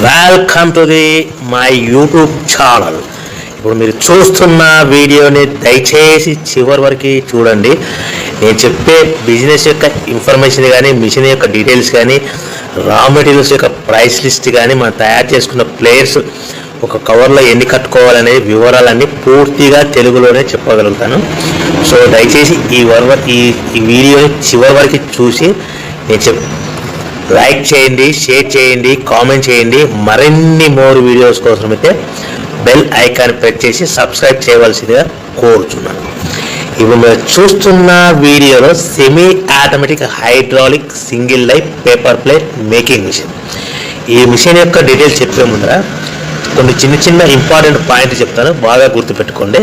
Welcome to my YouTube channel. ఇప్పుడు మీరు చూస్తున్న వీడియోని దయచేసి చివరి వరకు చూడండి. నేను చెప్పే బిజినెస్ యొక్క ఇన్ఫర్మేషన్ కానీ, మిషన్ యొక్క డీటెయిల్స్ కానీ, రా మెటీరియల్స్ యొక్క ప్రైస్ లిస్ట్ కానీ, మనం తయారు చేసుకున్న ప్లేయర్స్ ఒక కవర్లో ఎన్ని కట్టుకోవాలనే వివరాలన్నీ పూర్తిగా తెలుగులోనే చెప్పగలుగుతాను. సో దయచేసి ఈ వీడియోని చివరి వరకు చూసి నేను లైక్ చేయండి, షేర్ చేయండి, కామెంట్ చేయండి. మరిన్ని వీడియోస్ కోసం అయితే బెల్ ఐకాన్ ప్రెస్ చేసి సబ్స్క్రైబ్ చేయవలసిందిగా కోరుచున్నాను. ఇప్పుడు మీరు చూస్తున్న వీడియోలో semi automatic hydraulic single life paper plate making machine. ఈ మిషన్ యొక్క డీటెయిల్స్ చెప్పే ముందర కొన్ని చిన్న ఇంపార్టెంట్ పాయింట్ చెప్తాను, బాగా గుర్తుపెట్టుకోండి.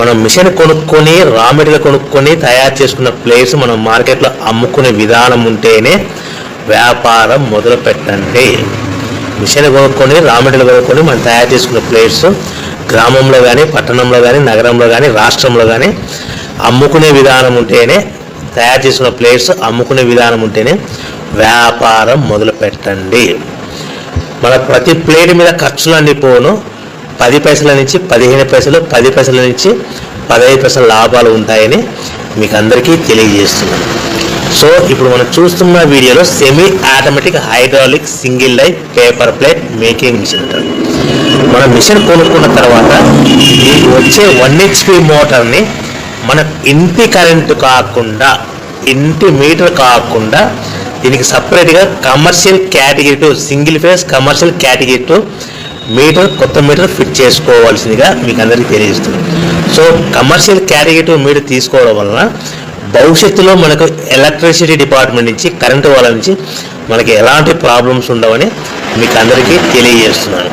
మనం మిషన్ కొనుక్కొని, రా మెటీరియల్ కొనుక్కొని తయారు చేసుకున్న ప్లేట్స్ మనం మార్కెట్లో అమ్ముకునే విధానం ఉంటేనే వ్యాపారం మొదలు పెట్టండి. మిషన్ కొనుక్కొని, రా మెటీరియల్ కొనుక్కొని మనం తయారు చేసుకున్న ప్లేట్స్ గ్రామంలో కానీ, పట్టణంలో కానీ, నగరంలో కానీ, రాష్ట్రంలో కానీ అమ్ముకునే విధానం ఉంటేనే, తయారు చేసుకున్న ప్లేట్స్ అమ్ముకునే విధానం ఉంటేనే వ్యాపారం మొదలు పెట్టండి. మన ప్రతి ప్లేట్ మీద ఖర్చులు అన్నీ పోను 10 పైసల నుంచి 15 పైసలు, 10 పైసల నుంచి 15 పైసల లాభాలు ఉంటాయని మీకు అందరికీ తెలియజేస్తున్నాను. సో ఇప్పుడు మనం చూస్తున్న వీడియోలో semi automatic hydraulic single life paper plate making machine అంటారు. మన మిషన్ కొనుక్కున్న తర్వాత మీకు వచ్చే 1 HP మోటార్ని మన ఇంటి కరెంటు కాకుండా, ఇంటి మీటర్ కాకుండా దీనికి సపరేట్గా commercial category 2 single phase commercial category 2 meter, కొత్త మీటర్ ఫిట్ చేసుకోవాల్సిందిగా మీకు అందరికీ తెలియజేస్తుంది. సో కమర్షియల్ కేటగిరీ 2 మీటర్ తీసుకోవడం వలన భవిష్యత్తులో మనకు ఎలక్ట్రిసిటీ డిపార్ట్మెంట్ నుంచి, కరెంటు వాళ్ళ నుంచి మనకి ఎలాంటి ప్రాబ్లమ్స్ ఉండవని మీకు అందరికీ తెలియజేస్తున్నాను.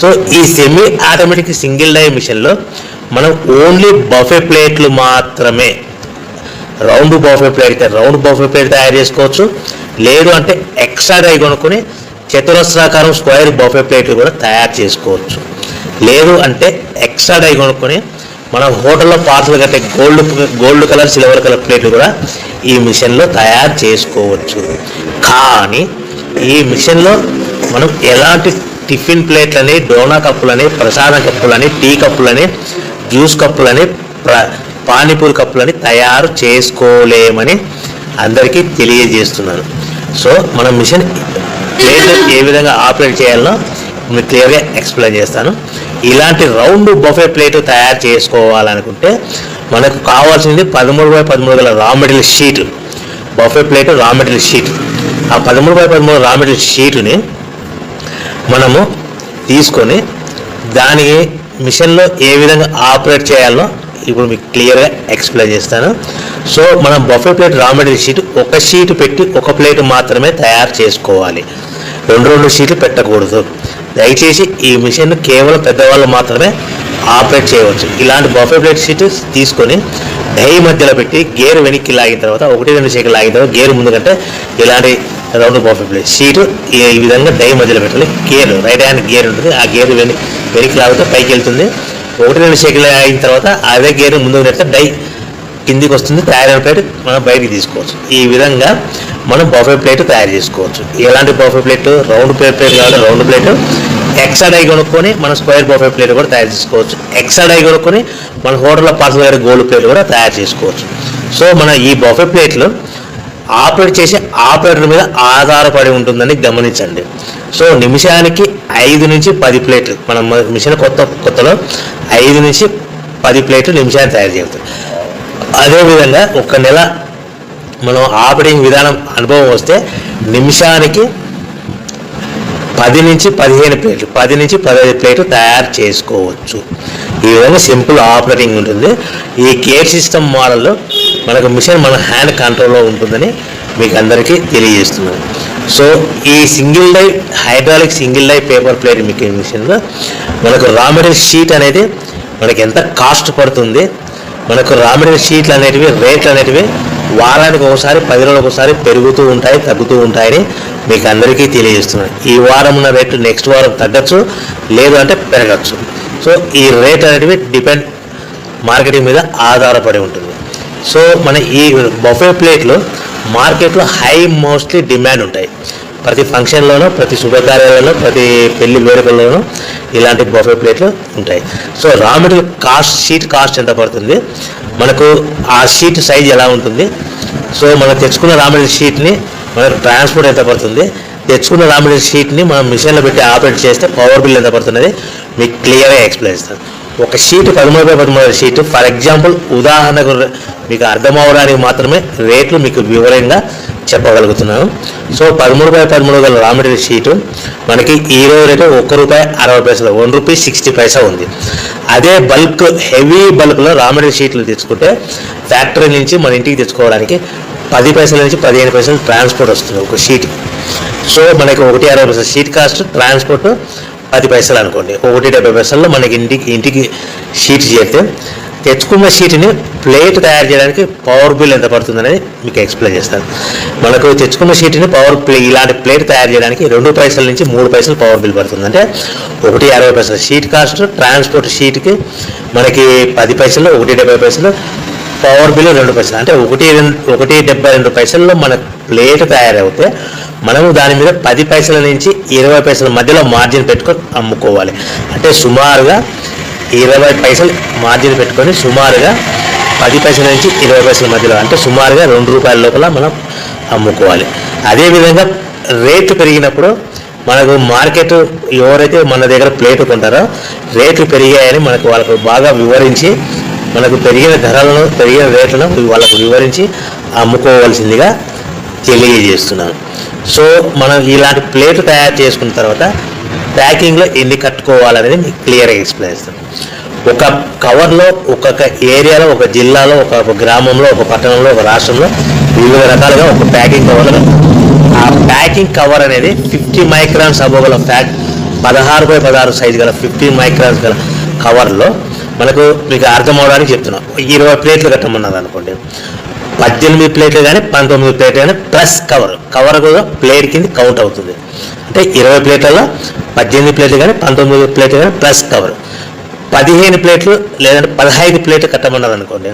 సో ఈ సెమీ ఆటోమేటిక్ సింగిల్ డై మిషన్లో మనం ఓన్లీ బఫే ప్లేట్లు మాత్రమే, రౌండ్ బఫే ప్లేట్ అయితే రౌండ్ బఫే ప్లేట్ తయారు చేసుకోవచ్చు. లేదు అంటే ఎక్స్ట్రా డై కొనుక్కొని చతురస్రాకారం స్క్వేర్ బఫే ప్లేట్లు కూడా తయారు చేసుకోవచ్చు. లేదు అంటే ఎక్స్ట్రా డై కొనుక్కొని మనం హోటల్లో పార్సల్ కట్టే గోల్డ్ కలర్, సిల్వర్ కలర్ ప్లేట్లు కూడా ఈ మిషన్లో తయారు చేసుకోవచ్చు. కానీ ఈ మిషన్లో మనం ఎలాంటి టిఫిన్ ప్లేట్లని, డోనా కప్పులని, ప్రసాదం కప్పులని, టీ కప్పులని, జ్యూస్ కప్పులని, పానీపూరి కప్పులని తయారు చేసుకోలేమని అందరికీ తెలియజేస్తున్నాను. సో మన మిషన్ ప్లేట్ ఏ విధంగా ఆపరేట్ చేయాలో మీకు క్లియర్గా ఎక్స్ప్లెయిన్ చేస్తాను. ఇలాంటి రౌండ్ బఫే ప్లేట్ తయారు చేసుకోవాలనుకుంటే మనకు కావాల్సింది 13x13 గల raw material sheet, buffet plate raw material sheet. ఆ 13x13 రా మెటీరియల్ షీటుని మనము తీసుకొని దానికి మిషన్లో ఏ విధంగా ఆపరేట్ చేయాలో ఇప్పుడు మీకు క్లియర్గా ఎక్స్ప్లెయిన్ చేస్తాను. సో మనం buffet plate raw material sheet ఒక షీట్ పెట్టి ఒక ప్లేట్ మాత్రమే తయారు చేసుకోవాలి, 2 షీట్లు పెట్టకూడదు. దయచేసి ఈ మిషన్ కేవలం పెద్దవాళ్ళు మాత్రమే ఆపరేట్ చేయవచ్చు. ఇలాంటి బఫే ప్లేట్ షీట్ తీసుకొని డై మధ్యలో పెట్టి గేర్ వెనక్కి లాగిన తర్వాత 1-2 సెకండ్లు లాగిన తర్వాత గేర్ ముందు కంటే ఇలాంటి రౌండ్ బఫే ప్లేట్ షీట్ ఈ విధంగా డై మధ్యలో పెట్టాలి. గేర్ రైట్ హ్యాండ్ గేర్ ఉంటుంది, ఆ గేర్ వెనక్కి లాగితే పైకి వెళ్తుంది. 1-2 సెకండ్లు అయిన తర్వాత అదే గేర్ ముందుకు నెడితే డై కిందికి వస్తుంది, తయారైన ప్లేట్ మనం బయటికి తీసుకోవచ్చు. ఈ విధంగా మనం బఫే ప్లేట్ తయారు చేసుకోవచ్చు. ఎలాంటి బఫే ప్లేట్, రౌండ్ ప్లేట్ కావాలి, రౌండ్ ప్లేట్. ఎక్స్ట్రా డై కొనుక్కొని మనం స్క్వేర్ బఫే ప్లేట్ కూడా తయారు చేసుకోవచ్చు. ఎక్స్ట్రా డై కొనుక్కొని మన హోటల్లో పార్సల్ గారి గోల్డ్ ప్లేట్ కూడా తయారు చేసుకోవచ్చు. సో మన ఈ బఫే ప్లేట్లు ఆపరేట్ చేసే ఆపరేటర్ మీద ఆధారపడి ఉంటుందని గమనించండి. సో నిమిషానికి 5 నుంచి 10 ప్లేట్లు, మనం మిషన్ కొత్తలో 5 నుంచి 10 ప్లేట్లు నిమిషానికి తయారు చేస్తాం. అదేవిధంగా 1 నెల మనం ఆపరేటింగ్ విధానం అనుభవం వస్తే నిమిషానికి 10 నుంచి 15 ప్లేట్లు, 10 నుంచి 15 ప్లేట్లు తయారు చేసుకోవచ్చు. ఈ విధంగా సింపుల్ ఆపరేటింగ్ ఉంటుంది. ఈ గేర్ సిస్టమ్ మోడల్లో మనకు మిషన్ మన హ్యాండ్ కంట్రోల్లో ఉంటుందని మీకు అందరికీ తెలియజేస్తున్నాను. సో ఈ single die hydraulic single die paper plate making మిషన్లో మనకు రా మెటీరియల్ షీట్ అనేది మనకి ఎంత కాస్ట్ పడుతుంది, మనకు రా మెటీరియల్ షీట్లు అనేటివి, రేట్లు అనేటివి వారానికి ఒకసారి, 10 రోజులకు ఒకసారి పెరుగుతూ ఉంటాయి, తగ్గుతూ ఉంటాయని మీకు అందరికీ తెలియజేస్తున్నాను. ఈ వారం ఉన్న రేటు నెక్స్ట్ వారం తగ్గచ్చు, లేదు అంటే పెరగచ్చు. సో ఈ రేట్ అనేటివి డిపెండ్ మార్కెటింగ్ మీద ఆధారపడి ఉంటుంది. సో మన ఈ బఫే ప్లేట్లు మార్కెట్లో మోస్ట్లీ డిమాండ్ ఉంటాయి. ప్రతి ఫంక్షన్లోనూ, ప్రతి శుభకార్యాలలో, ప్రతి పెళ్లి వేడుకల్లోనూ ఇలాంటి బఫే ప్లేట్లు ఉంటాయి. So raw material cost, sheet cost ఎంత పడుతుంది, మనకు ఆ షీట్ సైజ్ ఎలా ఉంటుంది, సో మనం తెచ్చుకున్న రా మెటీరియల్ షీట్ని మనకు ట్రాన్స్పోర్ట్ ఎంత పడుతుంది, తెచ్చుకున్న రా మెటీరియల్ షీట్ని మనం మిషన్లో పెట్టి ఆపరేట్ చేస్తే పవర్ బిల్ ఎంత పడుతున్నది మీకు క్లియర్గా ఎక్స్ప్లెయిన్ చేస్తాను. ఒక sheet 13x13 sheet, for example ఉదాహరణకు మీకు అర్థం అవడానికి మాత్రమే రేట్లు మీకు వివరంగా చెప్పగలుగుతున్నాను. సో 13x13 గల రా మెటీరియల్ షీటు మనకి ఈ రోజు రేటు ₹1.60, ₹1.60 ఉంది. అదే బల్క్, హెవీ బల్క్లో రా మెటీరియల్ షీట్లు తెచ్చుకుంటే ఫ్యాక్టరీ నుంచి మన ఇంటికి తెచ్చుకోవడానికి 10 పైసల నుంచి 15 పైసలు ట్రాన్స్పోర్ట్ వస్తుంది ఒక షీట్. సో మనకి ₹1.60 షీట్ కాస్ట్, ట్రాన్స్పోర్ట్ 10 పైసలు అనుకోండి, ₹1.70 మనకి ఇంటికి షీట్ చేస్తే తెచ్చుకున్న షీట్ని ప్లేట్ తయారు చేయడానికి పవర్ బిల్ ఎంత పడుతుంది అనేది మీకు ఎక్స్ప్లెయిన్ చేస్తాను. మనకు తెచ్చుకున్న షీట్ని ఇలాంటి ప్లేట్ తయారు చేయడానికి 2 పైసల నుంచి 3 పైసలు పవర్ బిల్ పడుతుంది. అంటే ₹1.60 షీట్ కాస్ట్, ట్రాన్స్పోర్ట్ షీట్కి మనకి 10 పైసలు, ₹1.70 పవర్ బిల్ 2 పైసలు, అంటే ₹1.72 మన ప్లేట్ తయారవుతే మనము దాని మీద 10 పైసల నుంచి 20 పైసల మధ్యలో మార్జిన్ పెట్టుకొని అమ్ముకోవాలి. అంటే సుమారుగా 20 పైసలు మార్జిన్ పెట్టుకొని సుమారుగా 10 పైసల నుంచి 20 పైసల మధ్యలో, అంటే సుమారుగా ₹2 లోపల మనం అమ్ముకోవాలి. అదేవిధంగా రేట్లు పెరిగినప్పుడు మనకు మార్కెట్, ఎవరైతే మన దగ్గర ప్లేట్ కొంటారో రేట్లు పెరిగాయని మనకు వాళ్ళకు బాగా వివరించి, మనకు పెరిగిన ధరలను, పెరిగిన రేట్లను వాళ్ళకు వివరించి అమ్ముకోవాల్సిందిగా తెలియజేస్తున్నాను. సో మనం ఇలాంటి ప్లేట్లు తయారు చేసుకున్న తర్వాత ప్యాకింగ్లో ఎన్ని కట్టుకోవాలనేది మీకు క్లియర్గా ఎక్స్ప్లెయిన్ చేస్తాను. ఒక కవర్లో, ఒక్కొక్క ఏరియాలో, ఒక జిల్లాలో, ఒక గ్రామంలో, ఒక పట్టణంలో, ఒక రాష్ట్రంలో వివిధ రకాలుగా ఒక ప్యాకింగ్ కవర్లు. ఆ ప్యాకింగ్ కవర్ అనేది 50 మైక్రాన్స్ అబోగల 16x16 సైజు గల 50 మైక్రాన్స్ గల కవర్లో మనకు మీకు అర్థం అవడానికి చెప్తున్నాం. 20 ప్లేట్లు కట్టమన్నది అనుకోండి, 18 ప్లేట్లు కానీ 19 ప్లేట్లు కానీ ప్లస్ కవర్ కూడా ప్లేట్ కింద కౌంట్ అవుతుంది. అంటే 20 ప్లేట్లలో 18 ప్లేట్లు కానీ 19 ప్లేట్లు కానీ ప్లస్ కవర్. 15 ప్లేట్లు లేదంటే 15 ప్లేట్లు కట్టమన్నది అనుకోండి,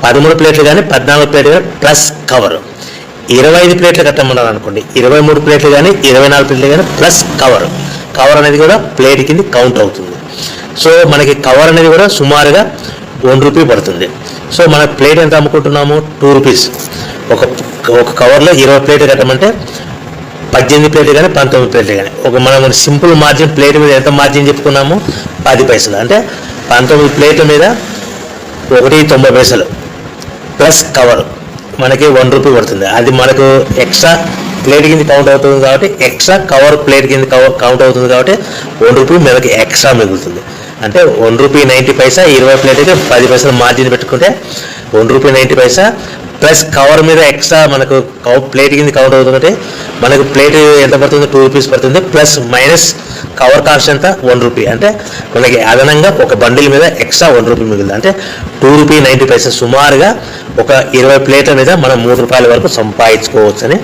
13 ప్లేట్లు కానీ 14 ప్లేట్లు కానీ ప్లస్ కవర్. 25 ప్లేట్లు కట్టమన్నది అనుకోండి, 23 ప్లేట్లు కానీ 24 ప్లేట్లు కానీ ప్లస్ కవర్ అనేది కూడా ప్లేట్ కింద కౌంట్ అవుతుంది. సో మనకి కవర్ అనేది కూడా సుమారుగా ₹1 పడుతుంది. సో మన ప్లేట్ ఎంత అమ్ముకుంటున్నాము, ₹2. ఒక కవర్లో 20 ప్లేట్లు కట్టమంటే 18 ప్లేట్లు కానీ 19 ప్లేట్లు కానీ మనం సింపుల్ మార్జిన్ ప్లేట్ మీద ఎంత మార్జిన్ చెప్పుకున్నాము, 10 పైసలు. అంటే 19 ప్లేట్ల మీద ₹1.90 ప్లస్ కవర్ మనకి ₹1 పడుతుంది. అది మనకు ఎక్స్ట్రా ప్లేట్ కింద కౌంట్ అవుతుంది కాబట్టి, ఎక్స్ట్రా కవర్ ప్లేట్ కింద కౌంట్ అవుతుంది కాబట్టి ₹1 మనకి ఎక్స్ట్రా మిగులుతుంది. అంటే ₹1.90, 20 ప్లేట్కి 10 పైసలు మార్జిన్ పెట్టుకుంటే ₹1.90 ప్లస్ కవర్ మీద ఎక్స్ట్రా మనకు ప్లేట్ కింద కౌంట్ అవుతుందంటే మనకు ప్లేట్ ఎంత పడుతుంది, ₹2 పడుతుంది. ప్లస్ మైనస్ కవర్ కాస్ట్ ఎంత, ₹1. అంటే మనకి అదనంగా ఒక బండిల్ మీద ఎక్స్ట్రా ₹1 మిగులుతుంది. అంటే ₹2.90 సుమారుగా ఒక 20 ప్లేట్ల మీద మనం ₹3 వరకు సంపాదించుకోవచ్చు అని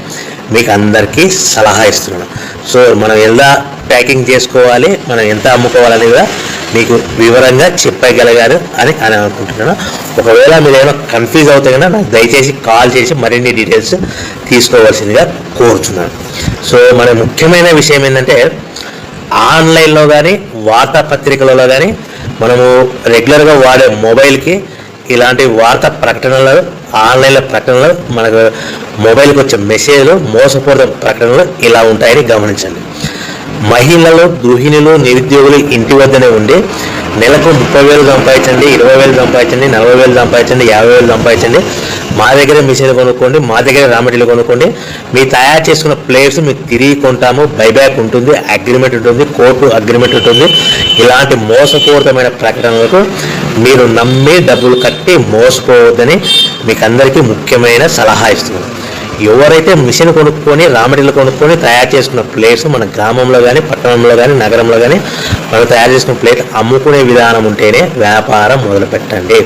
మీకు అందరికీ సలహా ఇస్తున్నాను. సో మనం ఎలా ప్యాకింగ్ చేసుకోవాలి, మనం ఎంత అమ్ముకోవాలని కూడా మీకు వివరంగా చెప్పగలిగారు అని అనుకుంటున్నాను. ఒకవేళ మీరు ఏమైనా కన్ఫ్యూజ్ అవుతే కనుక నాకు దయచేసి కాల్ చేసి మరిన్ని డీటెయిల్స్ తీసుకోవాల్సిందిగా కోరుతున్నాను. సో మన ముఖ్యమైన విషయం ఏంటంటే, ఆన్లైన్లో కానీ వార్తాపత్రికలలో కానీ మనము రెగ్యులర్గా వాడే మొబైల్కి ఇలాంటి వార్తా ప్రకటనలు, ఆన్లైన్లో ప్రకటనలు, మనకు మొబైల్కి వచ్చే మెసేజ్లు, మోసపూరిత ప్రకటనలు ఇలా ఉంటాయని గమనించండి. మహిళలు, గృహిణులు, నిరుద్యోగులు ఇంటి వద్దనే ఉండి నెలకు 30,000 సంపాదించండి, 20,000 సంపాదించండి, 40,000 సంపాదించండి, 50,000 సంపాదించండి, మా దగ్గర మిషన్ కొనుక్కోండి, మా దగ్గర రా మెటీరియల్ కొనుక్కోండి, మీరు తయారు చేసుకున్న ప్లేట్స్ మీకు తిరిగి కొంటాము, బైబ్యాక్ ఉంటుంది, అగ్రిమెంట్ ఉంటుంది, కోర్టు అగ్రిమెంట్ ఉంటుంది. ఇలాంటి మోసపూరితమైన ప్రకటనలకు మీరు నమ్మి డబ్బులు కట్టి మోసపోవద్దని మీకు అందరికీ ముఖ్యమైన సలహా ఇస్తున్నాను. ఎవరైతే మిషన్ కొనుక్కొని, రా మెటీరియల్ కొనుక్కొని తయారు చేసుకున్న ప్లేట్స్ మన గ్రామంలో కానీ, పట్టణంలో కానీ, నగరంలో కానీ మనం తయారు చేసుకున్న ప్లేట్ అమ్ముకునే విధానం ఉంటేనే వ్యాపారం మొదలు పెట్టండి.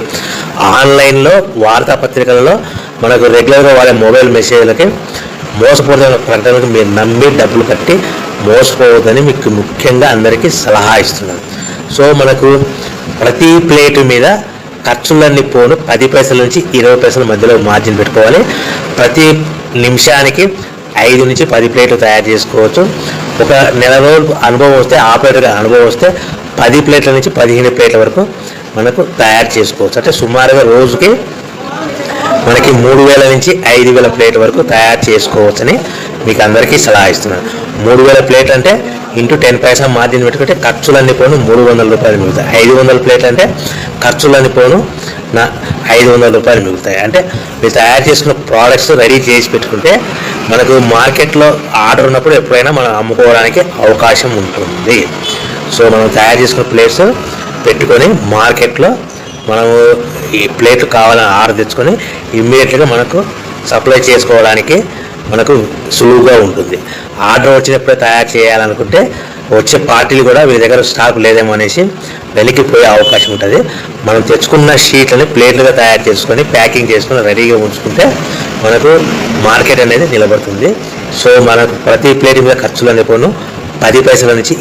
ఆన్లైన్లో వార్తాపత్రికలలో మనకు రెగ్యులర్గా వాడే మొబైల్ మెసేజ్లకి మోసపూరితమైన ప్రకటనలకు మీరు నమ్మి డబ్బులు కట్టి మోసపోవద్దని మీకు ముఖ్యంగా అందరికీ సలహా ఇస్తున్నాను. సో మనకు ప్రతి ప్లేటు మీద ఖర్చులన్నీ పోను 10 పైసల నుంచి 20 పైసల మధ్యలో మార్జిన్ పెట్టుకోవాలి. ప్రతి నిమిషానికి 5 నుంచి 10 ప్లేట్లు తయారు చేసుకోవచ్చు. ఒక నెల రోజులు అనుభవం వస్తే, ఆపరేటర్గా అనుభవం వస్తే 10 ప్లేట్ల నుంచి 15 ప్లేట్ల వరకు మనకు తయారు చేసుకోవచ్చు. అంటే సుమారుగా రోజుకి మనకి 3000 నుంచి 5000 ప్లేట్ల వరకు తయారు చేసుకోవచ్చని మీకు అందరికీ సలహా ఇస్తున్నాను. 3000 ప్లేట్లు అంటే ఇంటూ 10 పైసా మార్జిన్ పెట్టుకుంటే ఖర్చులన్నీ పోను 300 రూపాయలు మిగులుతాయి. 500 ప్లేట్లు అంటే ఖర్చులన్నీ పోను 500 రూపాయలు మిగులుతాయి. అంటే మీరు తయారు చేసుకున్న ప్రోడక్ట్స్ రెడీ చేసి పెట్టుకుంటే మనకు మార్కెట్లో ఆర్డర్ ఉన్నప్పుడు ఎప్పుడైనా మనం అమ్ముకోవడానికి అవకాశం ఉంటుంది. సో మనం తయారు చేసుకున్న ప్లేట్స్ పెట్టుకొని మార్కెట్లో మనము ఈ ప్లేట్లు కావాలని ఆర్డర్ తెచ్చుకొని ఇమ్మీడియట్గా మనకు సప్లై చేసుకోవడానికి మనకు సులువుగా ఉంటుంది. ఆర్డర్ వచ్చినప్పుడే తయారు చేయాలనుకుంటే వచ్చే పార్టీలు కూడా వీరి దగ్గర స్టాక్ లేదేమో అనేసి వెనక్కిపోయే అవకాశం ఉంటుంది. మనం తెచ్చుకున్న షీట్లని ప్లేట్లుగా తయారు చేసుకొని ప్యాకింగ్ చేసుకొని రెడీగా ఉంచుకుంటే మనకు మార్కెట్ అనేది నిలబడుతుంది. సో మనకు ప్రతి ప్లేట్ మీద ఖర్చులు అనేపోను 10 పైసల నుంచి